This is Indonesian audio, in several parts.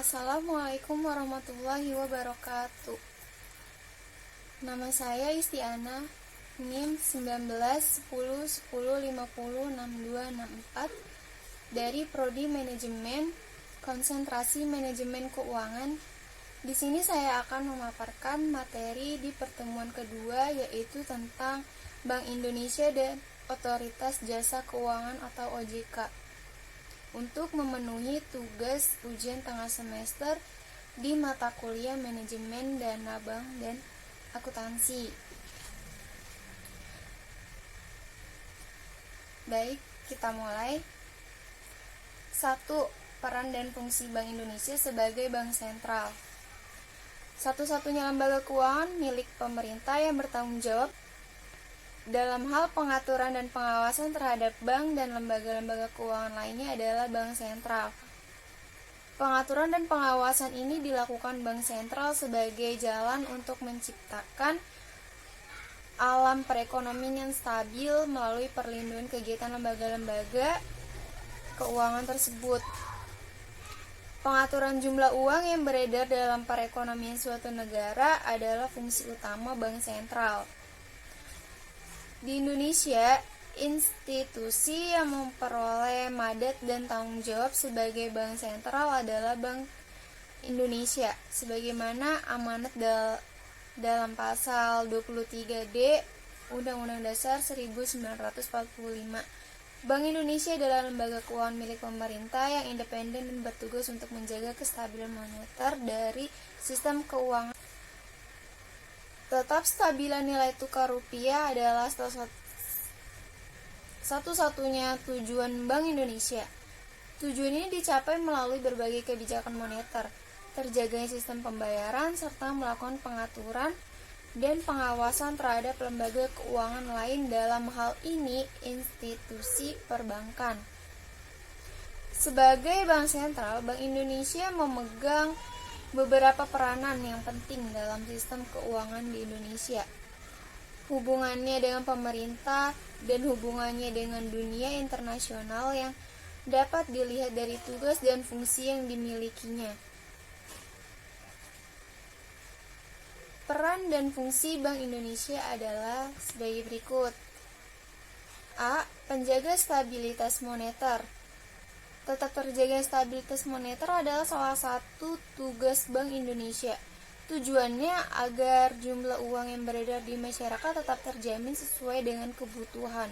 Assalamualaikum warahmatullahi wabarakatuh. Nama saya Istiana, NIM 191010506264 dari Prodi Manajemen, Konsentrasi Manajemen Keuangan. Di sini saya akan memaparkan materi di pertemuan kedua, yaitu tentang Bank Indonesia dan Otoritas Jasa Keuangan atau OJK untuk memenuhi tugas ujian tengah semester di mata kuliah Manajemen Dana Bank dan Akuntansi. Baik, kita mulai. 1. Peran dan fungsi Bank Indonesia sebagai bank sentral. Satu-satunya lembaga keuangan milik pemerintah yang bertanggung jawab dalam hal pengaturan dan pengawasan terhadap bank dan lembaga-lembaga keuangan lainnya adalah Bank Sentral. Pengaturan dan pengawasan ini dilakukan Bank Sentral sebagai jalan untuk menciptakan alam perekonomian yang stabil melalui perlindungan kegiatan lembaga-lembaga keuangan tersebut. Pengaturan jumlah uang yang beredar dalam perekonomian suatu negara adalah fungsi utama Bank Sentral. Di Indonesia, institusi yang memperoleh mandat dan tanggung jawab sebagai bank sentral adalah Bank Indonesia, sebagaimana amanat dalam pasal 23D Undang-Undang Dasar 1945. Bank Indonesia adalah lembaga keuangan milik pemerintah yang independen dan bertugas untuk menjaga kestabilan moneter dari sistem keuangan. Tetap stabilan nilai tukar rupiah adalah satu-satunya tujuan Bank Indonesia. Tujuan ini dicapai melalui berbagai kebijakan moneter, terjaganya sistem pembayaran, serta melakukan pengaturan dan pengawasan terhadap lembaga keuangan lain, dalam hal ini institusi perbankan. Sebagai bank sentral, Bank Indonesia memegang beberapa peranan yang penting dalam sistem keuangan di Indonesia. Hubungannya dengan pemerintah dan hubungannya dengan dunia internasional yang dapat dilihat dari tugas dan fungsi yang dimilikinya. Peran dan fungsi Bank Indonesia adalah sebagai berikut. A. Penjaga stabilitas moneter. Tetap terjaga stabilitas moneter adalah salah satu tugas Bank Indonesia. Tujuannya agar jumlah uang yang beredar di masyarakat tetap terjamin sesuai dengan kebutuhan.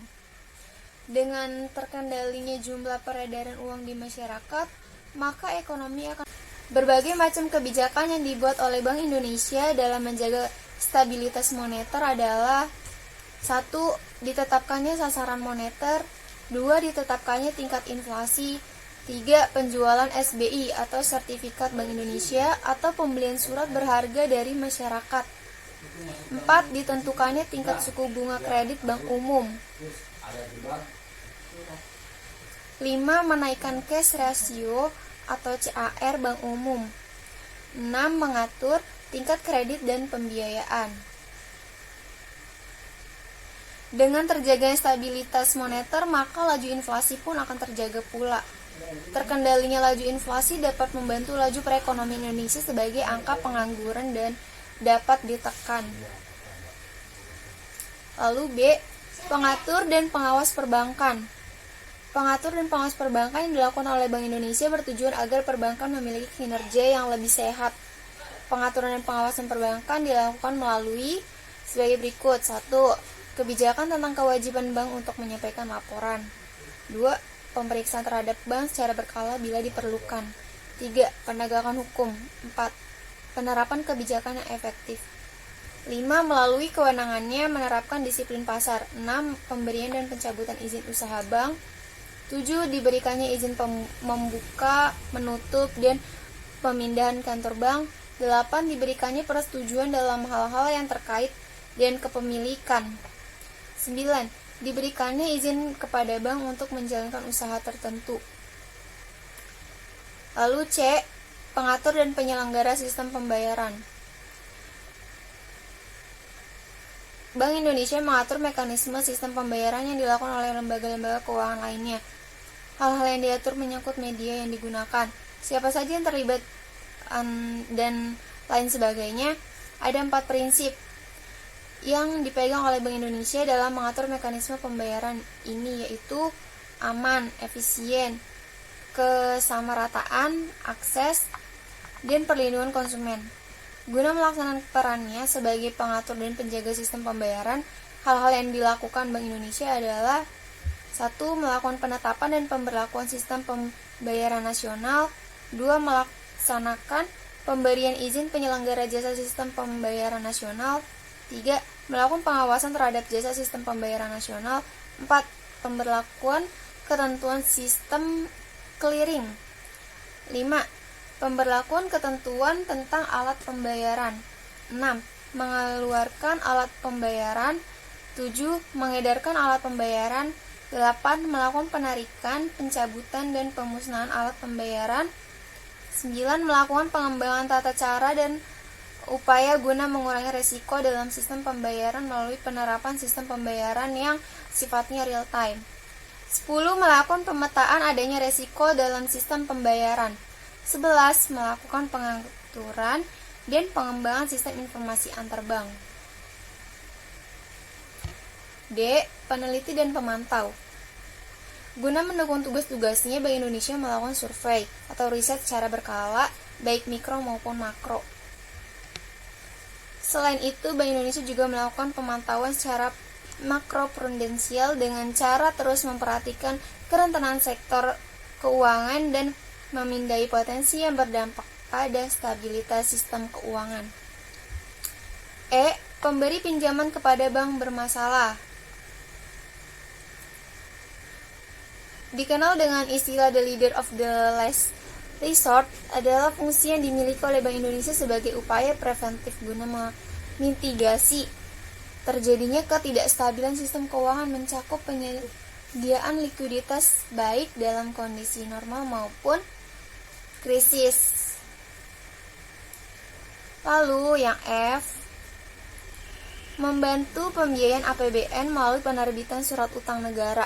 Dengan terkendalinya jumlah peredaran uang di masyarakat, maka ekonomi akan berbagai macam kebijakan yang dibuat oleh Bank Indonesia dalam menjaga stabilitas moneter adalah 1. Ditetapkannya sasaran moneter. 2. Ditetapkannya tingkat inflasi. 3. Penjualan SBI atau Sertifikat Bank Indonesia atau pembelian surat berharga dari masyarakat. 4. Ditentukannya tingkat suku bunga kredit bank umum. 5. Menaikkan cash ratio atau CAR bank umum. 6. Mengatur tingkat kredit dan pembiayaan. Dengan terjaganya stabilitas moneter, maka laju inflasi pun akan terjaga pula. Terkendalinya laju inflasi dapat membantu laju perekonomian Indonesia sebagai angka pengangguran dan dapat ditekan. Lalu B. Pengatur dan pengawas perbankan. Pengatur dan pengawas perbankan yang dilakukan oleh Bank Indonesia bertujuan agar perbankan memiliki kinerja yang lebih sehat. Pengaturan dan pengawasan perbankan dilakukan melalui sebagai berikut. 1. Kebijakan tentang kewajiban bank untuk menyampaikan laporan. 2. Pemeriksaan terhadap bank secara berkala bila diperlukan. 3. Penegakan hukum. 4. Penerapan kebijakan yang efektif. 5. Melalui kewenangannya menerapkan disiplin pasar. 6. Pemberian dan pencabutan izin usaha bank. 7. Diberikannya izin membuka, menutup, dan pemindahan kantor bank. 8. Diberikannya persetujuan dalam hal-hal yang terkait dengan kepemilikan. 9. Diberikannya izin kepada bank untuk menjalankan usaha tertentu. Lalu C. Pengatur dan penyelenggara sistem pembayaran. Bank Indonesia mengatur mekanisme sistem pembayaran yang dilakukan oleh lembaga-lembaga keuangan lainnya. Hal-hal yang diatur menyangkut media yang digunakan, siapa saja yang terlibat dan lain sebagainya. Ada 4 prinsip yang dipegang oleh Bank Indonesia dalam mengatur mekanisme pembayaran ini, yaitu aman, efisien, kesamarataan, akses, dan perlindungan konsumen. Guna melaksanakan perannya sebagai pengatur dan penjaga sistem pembayaran, hal-hal yang dilakukan Bank Indonesia adalah: 1. Melakukan penetapan dan pemberlakuan sistem pembayaran nasional. 2. Melaksanakan pemberian izin penyelenggara jasa sistem pembayaran nasional. 3. Melakukan pengawasan terhadap jasa sistem pembayaran nasional. 4. Pemberlakuan ketentuan sistem clearing. 5. Pemberlakuan ketentuan tentang alat pembayaran. 6. Mengeluarkan alat pembayaran. 7. Mengedarkan alat pembayaran. 8. Melakukan penarikan, pencabutan, dan pemusnahan alat pembayaran. 9. Melakukan pengembangan tata cara dan upaya guna mengurangi resiko dalam sistem pembayaran melalui penerapan sistem pembayaran yang sifatnya real time. 10. Melakukan pemetaan adanya resiko dalam sistem pembayaran. 11. Melakukan pengaturan dan pengembangan sistem informasi antar bank. D. Peneliti dan pemantau. Guna mendukung tugas-tugasnya, Bank Indonesia melakukan survei atau riset secara berkala, baik mikro maupun makro. Selain itu, Bank Indonesia juga melakukan pemantauan secara makroprudensial dengan cara terus memperhatikan kerentanan sektor keuangan dan memindai potensi yang berdampak pada stabilitas sistem keuangan. E. Pemberi pinjaman kepada bank bermasalah. Dikenal dengan istilah the leader of the last resort, adalah fungsi yang dimiliki oleh Bank Indonesia sebagai upaya preventif guna memitigasi terjadinya ketidakstabilan sistem keuangan, mencakup penyediaan likuiditas baik dalam kondisi normal maupun krisis. Lalu yang F, membantu pembiayaan APBN melalui penerbitan surat utang negara.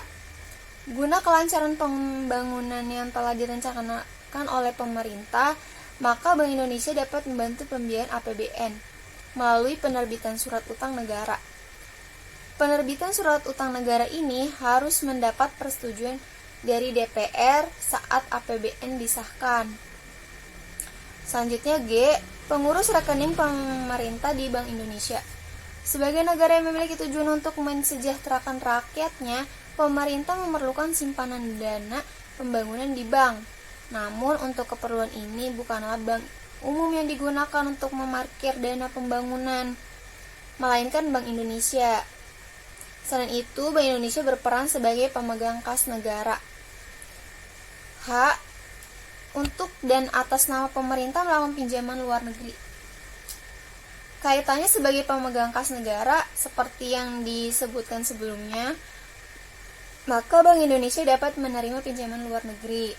Guna kelancaran pembangunan yang telah direncanakan oleh pemerintah, maka Bank Indonesia dapat membantu pembiayaan APBN melalui penerbitan surat utang negara. Penerbitan surat utang negara ini harus mendapat persetujuan dari DPR saat APBN disahkan. Selanjutnya G, pengurus rekening pemerintah di Bank Indonesia. Sebagai negara yang memiliki tujuan untuk mensejahterakan rakyatnya, pemerintah memerlukan simpanan dana pembangunan di bank. Namun, untuk keperluan ini bukanlah bank umum yang digunakan untuk memarkir dana pembangunan, melainkan Bank Indonesia. Selain itu, Bank Indonesia berperan sebagai pemegang kas negara. H, untuk dan atas nama pemerintah melakukan pinjaman luar negeri. Kaitannya sebagai pemegang kas negara, seperti yang disebutkan sebelumnya, maka Bank Indonesia dapat menerima pinjaman luar negeri.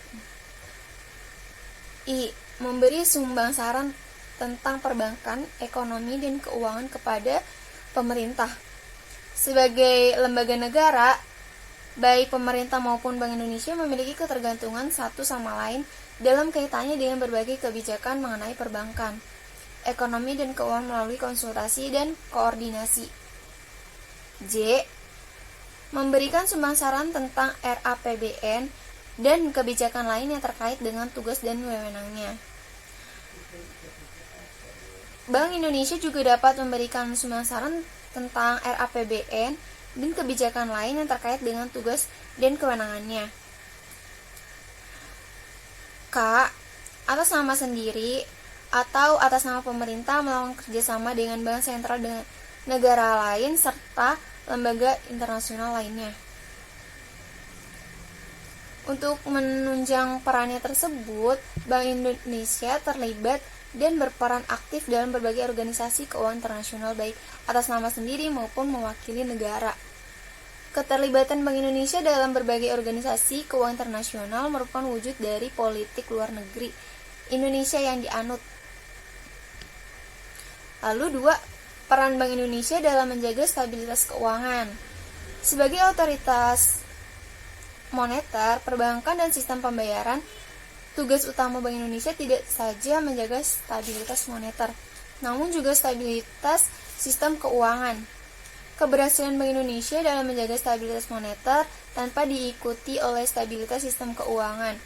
I, memberi sumbang saran tentang perbankan, ekonomi, dan keuangan kepada pemerintah. Sebagai lembaga negara, baik pemerintah maupun Bank Indonesia memiliki ketergantungan satu sama lain dalam kaitannya dengan berbagai kebijakan mengenai perbankan, ekonomi, dan keuangan melalui konsultasi dan koordinasi. J, memberikan sumbang saran tentang RAPBN dan kebijakan lain yang terkait dengan tugas dan wewenangnya. Bank Indonesia juga dapat memberikan sumbang saran tentang RAPBN dan kebijakan lain yang terkait dengan tugas dan kewenangannya. K, atas nama sendiri atau atas nama pemerintah melakukan kerjasama dengan bank sentral dengan negara lain serta lembaga internasional lainnya. Untuk menunjang perannya tersebut, Bank Indonesia terlibat dan berperan aktif dalam berbagai organisasi keuangan internasional baik atas nama sendiri maupun mewakili negara. Keterlibatan Bank Indonesia dalam berbagai organisasi keuangan internasional merupakan wujud dari politik luar negeri Indonesia yang dianut. Lalu 2, peran Bank Indonesia dalam menjaga stabilitas keuangan. Sebagai otoritas moneter, perbankan, dan sistem pembayaran, Tugas utama Bank Indonesia tidak saja menjaga stabilitas moneter, namun juga stabilitas sistem keuangan. Keberhasilan Bank Indonesia dalam menjaga stabilitas moneter tanpa diikuti oleh stabilitas sistem keuangan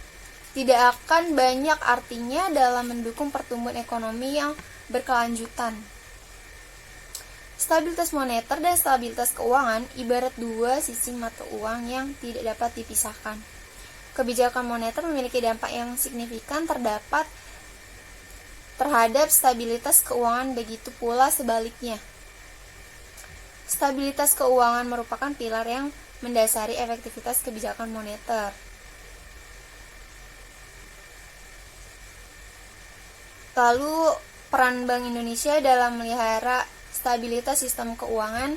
tidak akan banyak artinya dalam mendukung pertumbuhan ekonomi yang berkelanjutan. Stabilitas moneter dan stabilitas keuangan ibarat dua sisi mata uang yang tidak dapat dipisahkan. Kebijakan moneter memiliki dampak yang signifikan terhadap stabilitas keuangan, begitu pula sebaliknya. Stabilitas keuangan merupakan pilar yang mendasari efektivitas kebijakan moneter. Lalu, peran Bank Indonesia dalam melihara stabilitas sistem keuangan.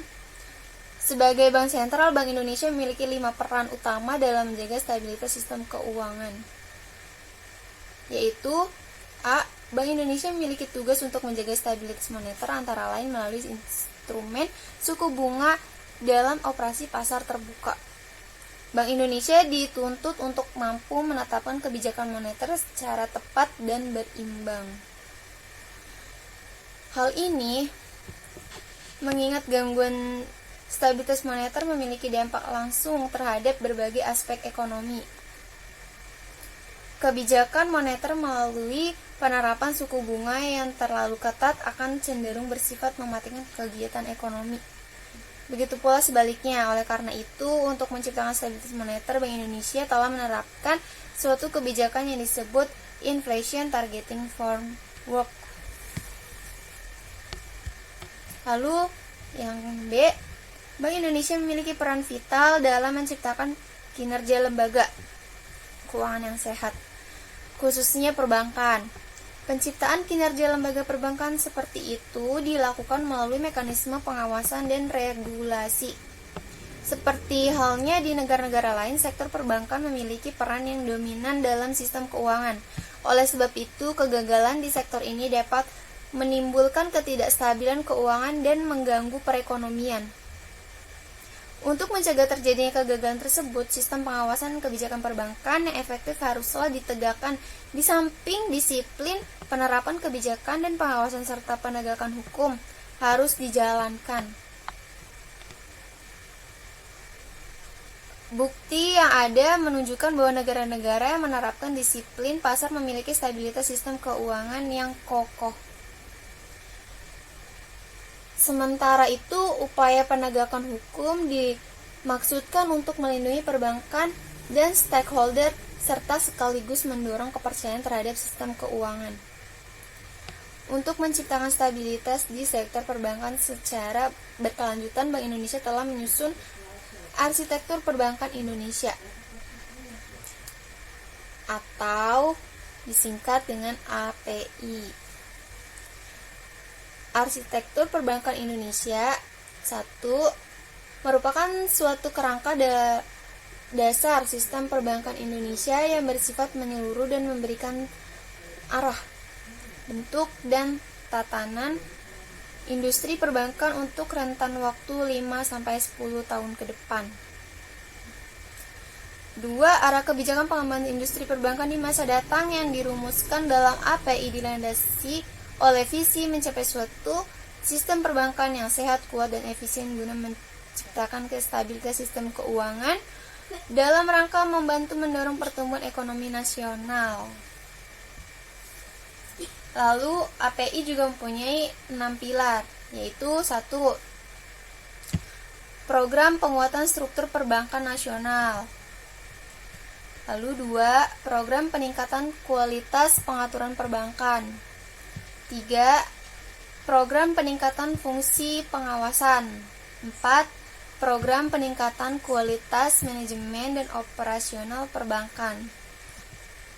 Sebagai Bank Sentral, Bank Indonesia memiliki 5 peran utama dalam menjaga stabilitas sistem keuangan. Yaitu A. Bank Indonesia memiliki tugas untuk menjaga stabilitas moneter antara lain melalui instrumen suku bunga dalam operasi pasar terbuka. Bank Indonesia dituntut untuk mampu menetapkan kebijakan moneter secara tepat dan berimbang. Hal ini mengingat gangguan stabilitas moneter memiliki dampak langsung terhadap berbagai aspek ekonomi. Kebijakan moneter melalui penerapan suku bunga yang terlalu ketat akan cenderung bersifat mematikan kegiatan ekonomi. Begitu pula sebaliknya. Oleh karena itu, untuk menciptakan stabilitas moneter, Bank Indonesia telah menerapkan suatu kebijakan yang disebut Inflation Targeting Framework. Lalu, yang B, Bank Indonesia memiliki peran vital dalam menciptakan kinerja lembaga keuangan yang sehat, khususnya perbankan. Penciptaan kinerja lembaga perbankan seperti itu dilakukan melalui mekanisme pengawasan dan regulasi. Seperti halnya di negara-negara lain, sektor perbankan memiliki peran yang dominan dalam sistem keuangan. Oleh sebab itu, kegagalan di sektor ini dapat menimbulkan ketidakstabilan keuangan dan mengganggu perekonomian. Untuk mencegah terjadinya kegagalan tersebut, sistem pengawasan kebijakan perbankan yang efektif haruslah ditegakkan. Di samping disiplin, penerapan kebijakan dan pengawasan serta penegakan hukum harus dijalankan. Bukti yang ada menunjukkan bahwa negara-negara yang menerapkan disiplin pasar memiliki stabilitas sistem keuangan yang kokoh. Sementara itu, upaya penegakan hukum dimaksudkan untuk melindungi perbankan dan stakeholder serta sekaligus mendorong kepercayaan terhadap sistem keuangan. Untuk menciptakan stabilitas di sektor perbankan secara berkelanjutan, Bank Indonesia telah menyusun arsitektur perbankan Indonesia atau disingkat dengan API. Arsitektur perbankan Indonesia 1. Merupakan suatu kerangka dasar sistem perbankan Indonesia yang bersifat menyeluruh dan memberikan arah, bentuk, dan tatanan industri perbankan untuk rentan waktu 5-10 tahun ke depan. 2. Arah kebijakan pengembangan industri perbankan di masa datang yang dirumuskan dalam API dilandasi oleh visi mencapai suatu sistem perbankan yang sehat, kuat, dan efisien guna menciptakan stabilitas sistem keuangan dalam rangka membantu mendorong pertumbuhan ekonomi nasional. Lalu, API juga mempunyai 6 pilar, yaitu 1. Program penguatan struktur perbankan nasional. Lalu 2. Program peningkatan kualitas pengaturan perbankan. 3. Program peningkatan fungsi pengawasan. 4. Program peningkatan kualitas manajemen dan operasional perbankan.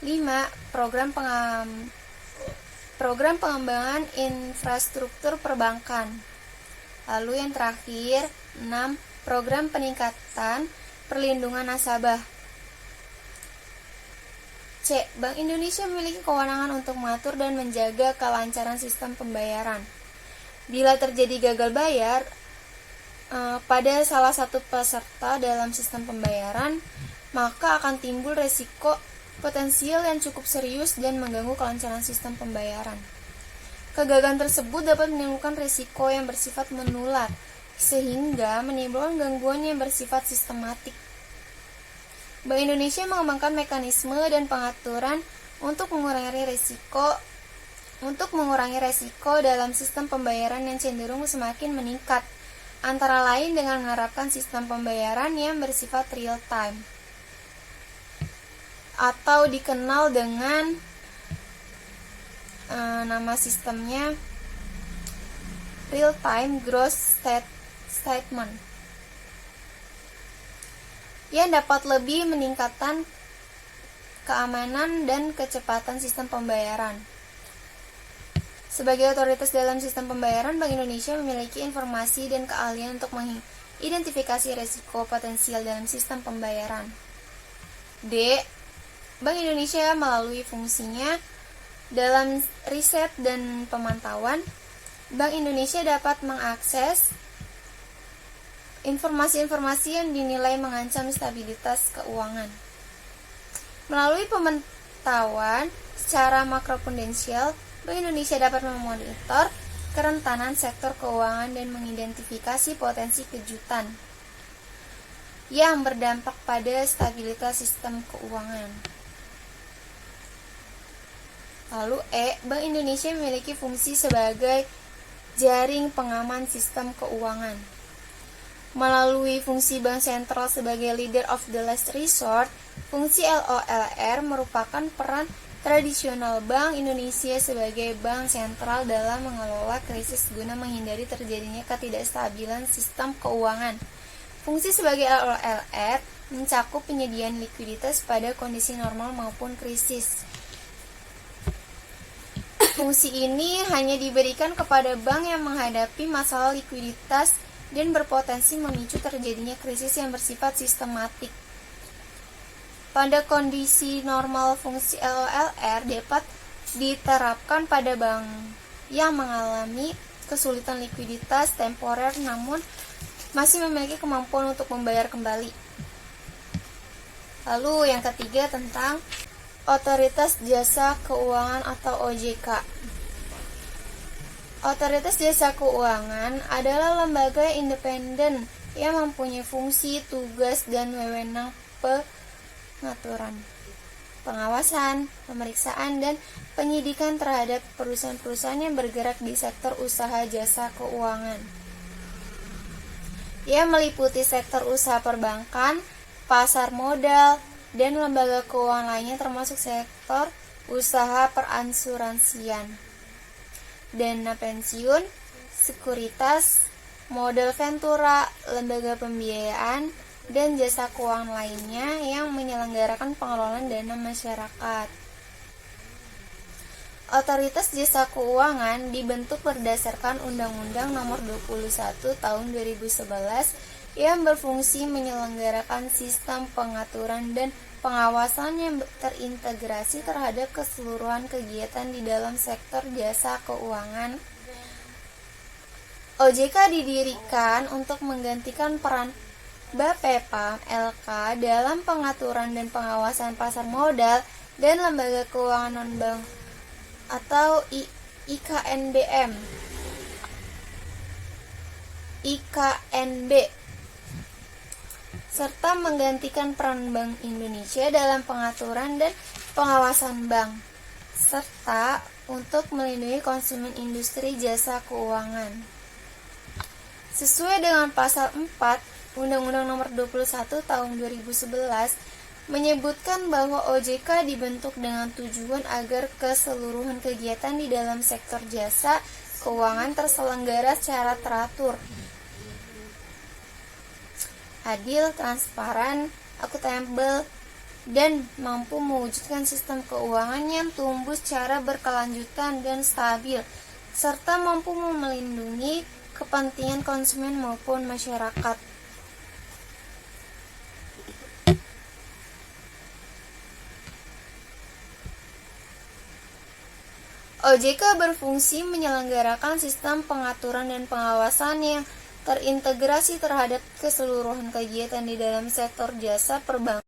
5. Program pengembangan infrastruktur perbankan. Lalu yang terakhir, 6. Program peningkatan perlindungan nasabah. C. Bank Indonesia memiliki kewenangan untuk mengatur dan menjaga kelancaran sistem pembayaran. Bila terjadi gagal bayar pada salah satu peserta dalam sistem pembayaran, maka akan timbul resiko potensial yang cukup serius dan mengganggu kelancaran sistem pembayaran. Kegagalan tersebut dapat menimbulkan risiko yang bersifat menular, sehingga menimbulkan gangguan yang bersifat sistematik. Bank Indonesia mengembangkan mekanisme dan pengaturan untuk mengurangi resiko dalam sistem pembayaran yang cenderung semakin meningkat, antara lain dengan menerapkan sistem pembayaran yang bersifat real time atau dikenal dengan nama sistemnya real time gross statement, yang dapat lebih meningkatkan keamanan dan kecepatan sistem pembayaran. Sebagai otoritas dalam sistem pembayaran, Bank Indonesia memiliki informasi dan keahlian untuk mengidentifikasi risiko potensial dalam sistem pembayaran. D. Bank Indonesia melalui fungsinya dalam riset dan pemantauan, Bank Indonesia dapat mengakses informasi-informasi yang dinilai mengancam stabilitas keuangan. Melalui pemantauan secara makroprudensial, Bank Indonesia dapat memonitor kerentanan sektor keuangan dan mengidentifikasi potensi kejutan yang berdampak pada stabilitas sistem keuangan. Lalu Bank Indonesia memiliki fungsi sebagai jaring pengaman sistem keuangan. Melalui fungsi Bank Sentral sebagai leader of the last resort, fungsi LOLR merupakan peran tradisional Bank Indonesia sebagai bank sentral dalam mengelola krisis guna menghindari terjadinya ketidakstabilan sistem keuangan. Fungsi sebagai LOLR mencakup penyediaan likuiditas pada kondisi normal maupun krisis. Fungsi ini hanya diberikan kepada bank yang menghadapi masalah likuiditas dan berpotensi memicu terjadinya krisis yang bersifat sistematik. Pada kondisi normal, fungsi LOLR dapat diterapkan pada bank yang mengalami kesulitan likuiditas temporer namun masih memiliki kemampuan untuk membayar kembali. Lalu yang ketiga tentang Otoritas Jasa Keuangan atau OJK. Otoritas Jasa Keuangan adalah lembaga independen yang mempunyai fungsi, tugas, dan wewenang pengaturan, pengawasan, pemeriksaan, dan penyidikan terhadap perusahaan-perusahaan yang bergerak di sektor usaha jasa keuangan. Ia meliputi sektor usaha perbankan, pasar modal, dan lembaga keuangan lainnya termasuk sektor usaha peransuransian, dana pensiun, sekuritas, modal ventura, lembaga pembiayaan, dan jasa keuangan lainnya yang menyelenggarakan pengelolaan dana masyarakat. Otoritas Jasa Keuangan dibentuk berdasarkan Undang-Undang Nomor 21 Tahun 2011 yang berfungsi menyelenggarakan sistem pengaturan dan pengawasan yang terintegrasi terhadap keseluruhan kegiatan di dalam sektor jasa keuangan. OJK didirikan untuk menggantikan peran Bapepam LK dalam pengaturan dan pengawasan pasar modal dan lembaga keuangan non-bank atau IKNBM. Serta menggantikan peran Bank Indonesia dalam pengaturan dan pengawasan bank, serta untuk melindungi konsumen industri jasa keuangan. Sesuai dengan pasal 4 Undang-Undang Nomor 21 Tahun 2011 menyebutkan bahwa OJK dibentuk dengan tujuan agar keseluruhan kegiatan di dalam sektor jasa keuangan terselenggara secara teratur, adil, transparan, akuntabel, dan mampu mewujudkan sistem keuangan yang tumbuh secara berkelanjutan dan stabil, serta mampu melindungi kepentingan konsumen maupun masyarakat. OJK berfungsi menyelenggarakan sistem pengaturan dan pengawasan yang terintegrasi terhadap keseluruhan kegiatan di dalam sektor jasa perbankan.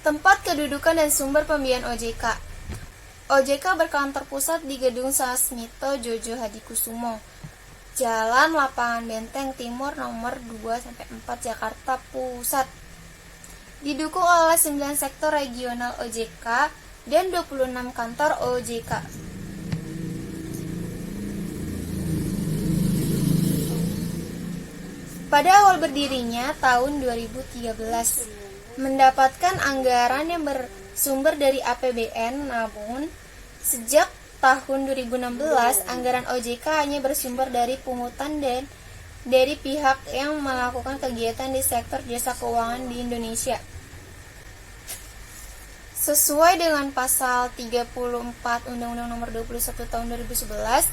Tempat kedudukan dan sumber pembiayaan OJK. OJK berkantor pusat di Gedung Sasmito Jojo Hadikusumo, Jalan Lapangan Benteng Timur nomor 2-4 Jakarta Pusat. Didukung oleh 9 sektor regional OJK dan 26 kantor OJK. Pada awal berdirinya tahun 2013, mendapatkan anggaran yang bersumber dari APBN, namun sejak tahun 2016 anggaran OJK hanya bersumber dari pungutan dan dari pihak yang melakukan kegiatan di sektor jasa keuangan di Indonesia. Sesuai dengan pasal 34 Undang-Undang Nomor 21 Tahun 2011,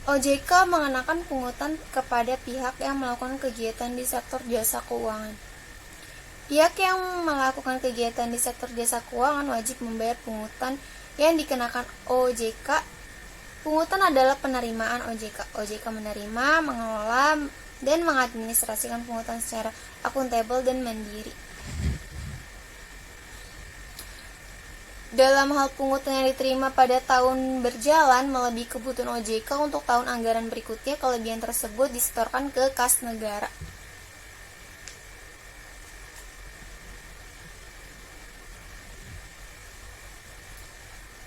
OJK mengenakan pungutan kepada pihak yang melakukan kegiatan di sektor jasa keuangan. Pihak yang melakukan kegiatan di sektor jasa keuangan wajib membayar pungutan yang dikenakan OJK. Pungutan adalah penerimaan OJK. OJK menerima, mengelola, dan mengadministrasikan pungutan secara akuntabel dan mandiri. Dalam hal pungutan yang diterima pada tahun berjalan melebihi kebutuhan OJK untuk tahun anggaran berikutnya, kelebihan tersebut disetorkan ke kas negara.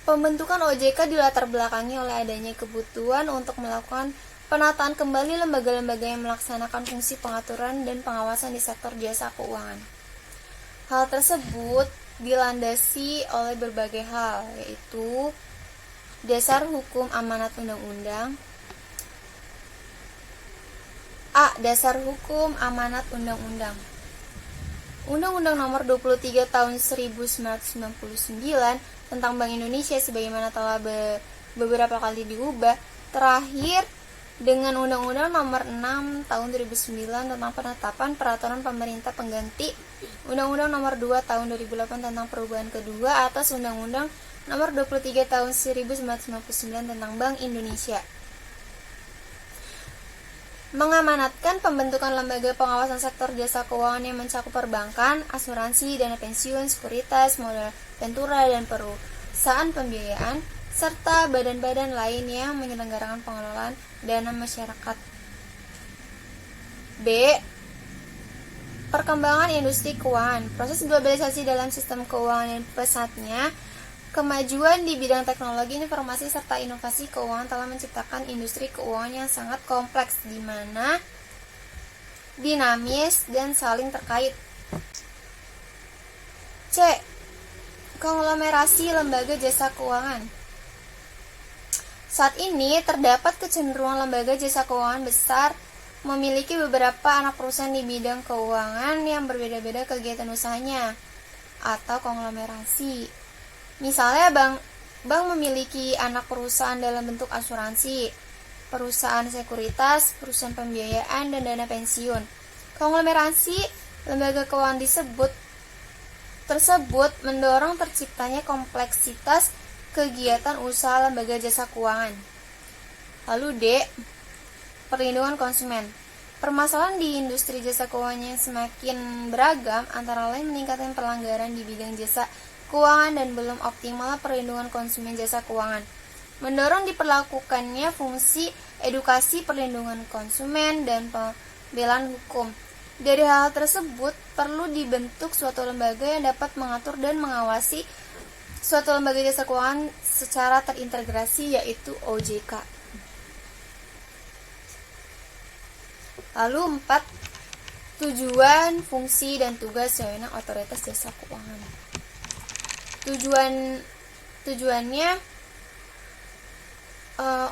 Pembentukan OJK dilatar belakangi oleh adanya kebutuhan untuk melakukan penataan kembali lembaga-lembaga yang melaksanakan fungsi pengaturan dan pengawasan di sektor jasa keuangan. Hal tersebut dilandasi oleh berbagai hal, yaitu dasar hukum amanat undang-undang. Dasar hukum amanat undang-undang. Undang-Undang Nomor 23 Tahun 1999 tentang Bank Indonesia sebagaimana telah beberapa kali diubah, terakhir dengan Undang-Undang Nomor 6 Tahun 2009 tentang penetapan peraturan pemerintah pengganti Undang-Undang Nomor 2 Tahun 2008 tentang perubahan kedua atas Undang-Undang Nomor 23 Tahun 1999 tentang Bank Indonesia. Mengamanatkan pembentukan lembaga pengawasan sektor jasa keuangan yang mencakup perbankan, asuransi, dana pensiun, sekuritas, modal ventura, dan perusahaan pembiayaan, serta badan-badan lain yang menyelenggarakan pengelolaan dana masyarakat. B. Perkembangan industri keuangan. Proses globalisasi dalam sistem keuangan dan pesatnya kemajuan di bidang teknologi, informasi, serta inovasi keuangan telah menciptakan industri keuangan yang sangat kompleks, di mana dinamis dan saling terkait. C. Konglomerasi lembaga jasa keuangan. Saat ini terdapat kecenderungan lembaga jasa keuangan besar memiliki beberapa anak perusahaan di bidang keuangan yang berbeda-beda kegiatan usahanya atau konglomerasi. Misalnya bank memiliki anak perusahaan dalam bentuk asuransi, perusahaan sekuritas, perusahaan pembiayaan, dan dana pensiun. Konglomerasi lembaga keuangan tersebut mendorong terciptanya kompleksitas kegiatan usaha lembaga jasa keuangan. Lalu D. Perlindungan konsumen. Permasalahan di industri jasa keuangan yang semakin beragam, antara lain meningkatkan pelanggaran di bidang jasa keuangan dan belum optimal perlindungan konsumen jasa keuangan, mendorong diperlakukannya fungsi edukasi perlindungan konsumen dan pembelaan hukum. Dari hal tersebut, perlu dibentuk suatu lembaga yang dapat mengatur dan mengawasi suatu lembaga jasa keuangan secara terintegrasi, yaitu OJK. Lalu 4. Tujuan, fungsi, dan tugas wewenang otoritas jasa keuangan. Tujuannya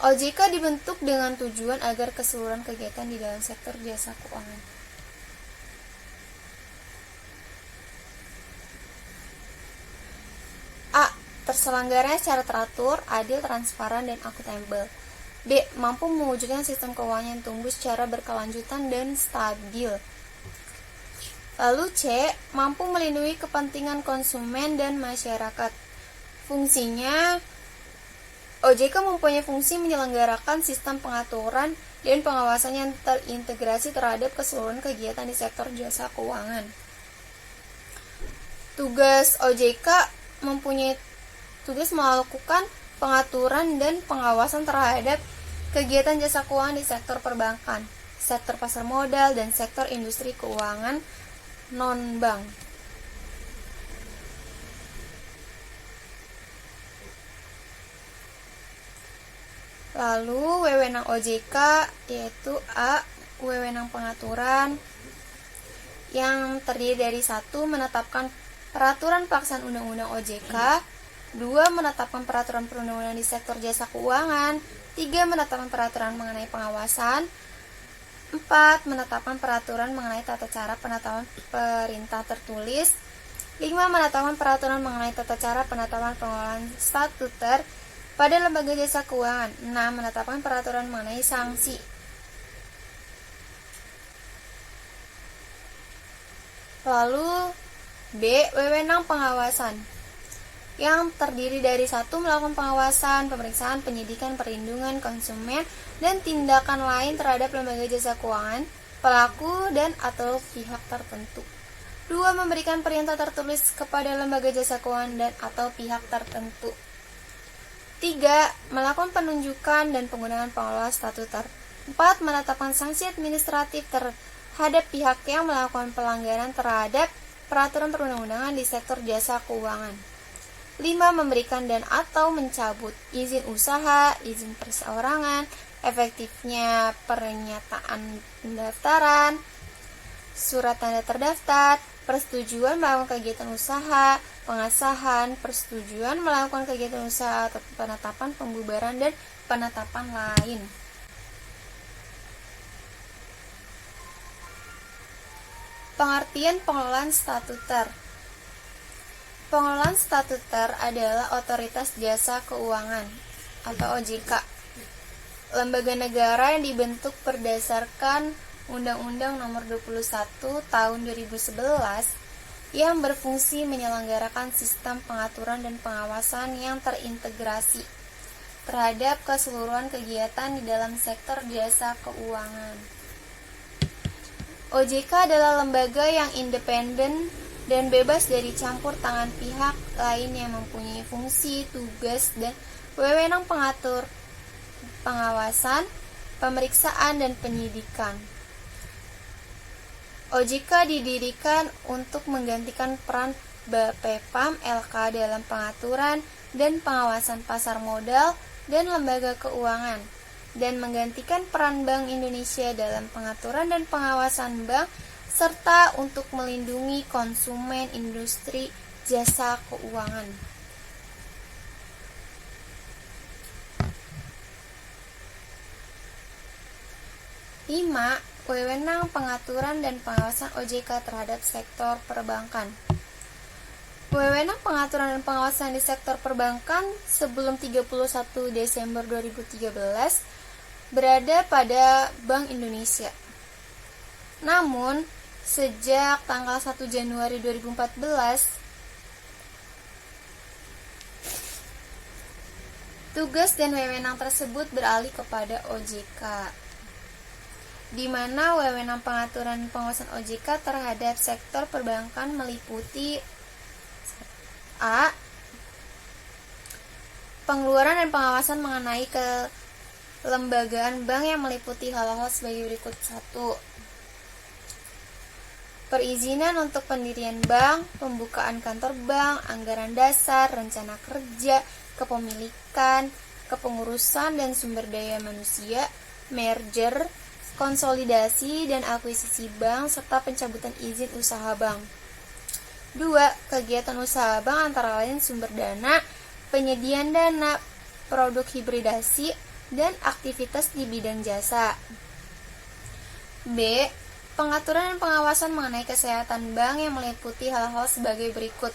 OJK dibentuk dengan tujuan agar keseluruhan kegiatan di dalam sektor jasa keuangan terselenggaranya secara teratur, adil, transparan, dan akuntabel. B. Mampu mewujudkan sistem keuangan yang tumbuh secara berkelanjutan dan stabil. Lalu C. Mampu melindungi kepentingan konsumen dan masyarakat. Fungsinya, OJK mempunyai fungsi menyelenggarakan sistem pengaturan dan pengawasan yang terintegrasi terhadap keseluruhan kegiatan di sektor jasa keuangan. Tugas OJK mempunyai tugas melakukan pengaturan dan pengawasan terhadap kegiatan jasa keuangan di sektor perbankan, sektor pasar modal, dan sektor industri keuangan non-bank. Lalu wewenang OJK yaitu A. Wewenang pengaturan yang terdiri dari 1. Menetapkan peraturan pelaksanaan undang-undang OJK, 2. Menetapkan peraturan perundang-undangan di sektor jasa keuangan, 3. Menetapkan peraturan mengenai pengawasan, 4. Menetapkan peraturan mengenai tata cara penetapan perintah tertulis, 5. Menetapkan peraturan mengenai tata cara penetapan pengelolaan statuter pada lembaga jasa keuangan, 6. Menetapkan peraturan mengenai sanksi. Lalu B. Wewenang pengawasan yang terdiri dari 1. Melakukan pengawasan, pemeriksaan, penyidikan, perlindungan konsumen, dan tindakan lain terhadap lembaga jasa keuangan, pelaku dan atau pihak tertentu. 2. Memberikan perintah tertulis kepada lembaga jasa keuangan dan atau pihak tertentu. 3. Melakukan penunjukan dan penggunaan pengelola statuter. 4. Menetapkan sanksi administratif terhadap pihak yang melakukan pelanggaran terhadap peraturan perundang-undangan di sektor jasa keuangan. 5. Memberikan dan atau mencabut izin usaha, izin perseorangan, efektifnya pernyataan pendaftaran, surat tanda terdaftar, persetujuan melakukan kegiatan usaha, pengesahan, persetujuan melakukan kegiatan usaha atau penetapan pembubaran dan penetapan lain. Pengertian pengelolaan statuter. Pengelolaan statuter adalah otoritas jasa keuangan atau OJK, lembaga negara yang dibentuk berdasarkan Undang-Undang Nomor 21 Tahun 2011 yang berfungsi menyelenggarakan sistem pengaturan dan pengawasan yang terintegrasi terhadap keseluruhan kegiatan di dalam sektor jasa keuangan. OJK adalah lembaga yang independen dan bebas dari campur tangan pihak lain yang mempunyai fungsi, tugas, dan wewenang pengatur, pengawasan, pemeriksaan, dan penyidikan. OJK didirikan untuk menggantikan peran Bapepam LK dalam pengaturan dan pengawasan pasar modal dan lembaga keuangan, dan menggantikan peran Bank Indonesia dalam pengaturan dan pengawasan bank, serta untuk melindungi konsumen industri jasa keuangan. Lima, wewenang pengaturan dan pengawasan OJK terhadap sektor perbankan. Wewenang pengaturan dan pengawasan di sektor perbankan sebelum 31 Desember 2013 berada pada Bank Indonesia. Namun, sejak tanggal 1 Januari 2014, tugas dan wewenang tersebut beralih kepada OJK, di mana wewenang pengaturan dan pengawasan OJK terhadap sektor perbankan meliputi A. Pengeluaran dan pengawasan mengenai kelembagaan bank yang meliputi hal-hal sebagai berikut. 1. Perizinan untuk pendirian bank, pembukaan kantor bank, anggaran dasar, rencana kerja, kepemilikan, kepengurusan dan sumber daya manusia, merger, konsolidasi dan akuisisi bank, serta pencabutan izin usaha bank. 2. Kegiatan usaha bank antara lain sumber dana, penyediaan dana, produk hibridasi, dan aktivitas di bidang jasa. B. Pengaturan dan pengawasan mengenai kesehatan bank yang meliputi hal-hal sebagai berikut.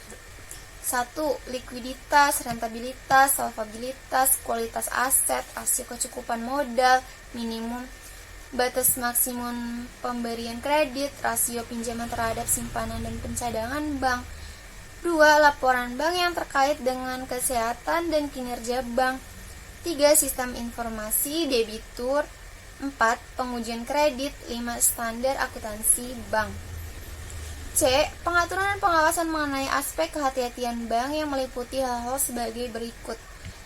1. Likuiditas, rentabilitas, solvabilitas, kualitas aset, rasio kecukupan modal, minimum, batas maksimum pemberian kredit, rasio pinjaman terhadap simpanan dan pencadangan bank. 2. Laporan bank yang terkait dengan kesehatan dan kinerja bank. 3. Sistem informasi debitur. 4. Pengujian kredit. 5. Standar akuntansi bank. C. Pengaturan dan pengawasan mengenai aspek kehati-hatian bank yang meliputi hal-hal sebagai berikut.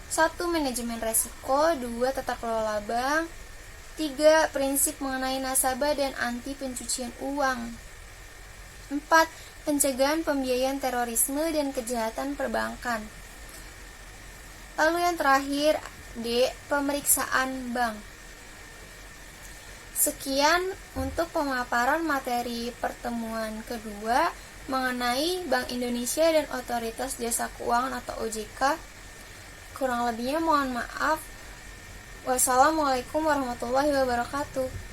1. Manajemen resiko. 2. Tata kelola bank. 3. Prinsip mengenai nasabah dan anti pencucian uang. 4. Pencegahan pembiayaan terorisme dan kejahatan perbankan. Lalu yang terakhir, D. Pemeriksaan bank. Sekian untuk pemaparan materi pertemuan kedua mengenai Bank Indonesia dan Otoritas Jasa Keuangan atau OJK. Kurang lebihnya mohon maaf. Wassalamualaikum warahmatullahi wabarakatuh.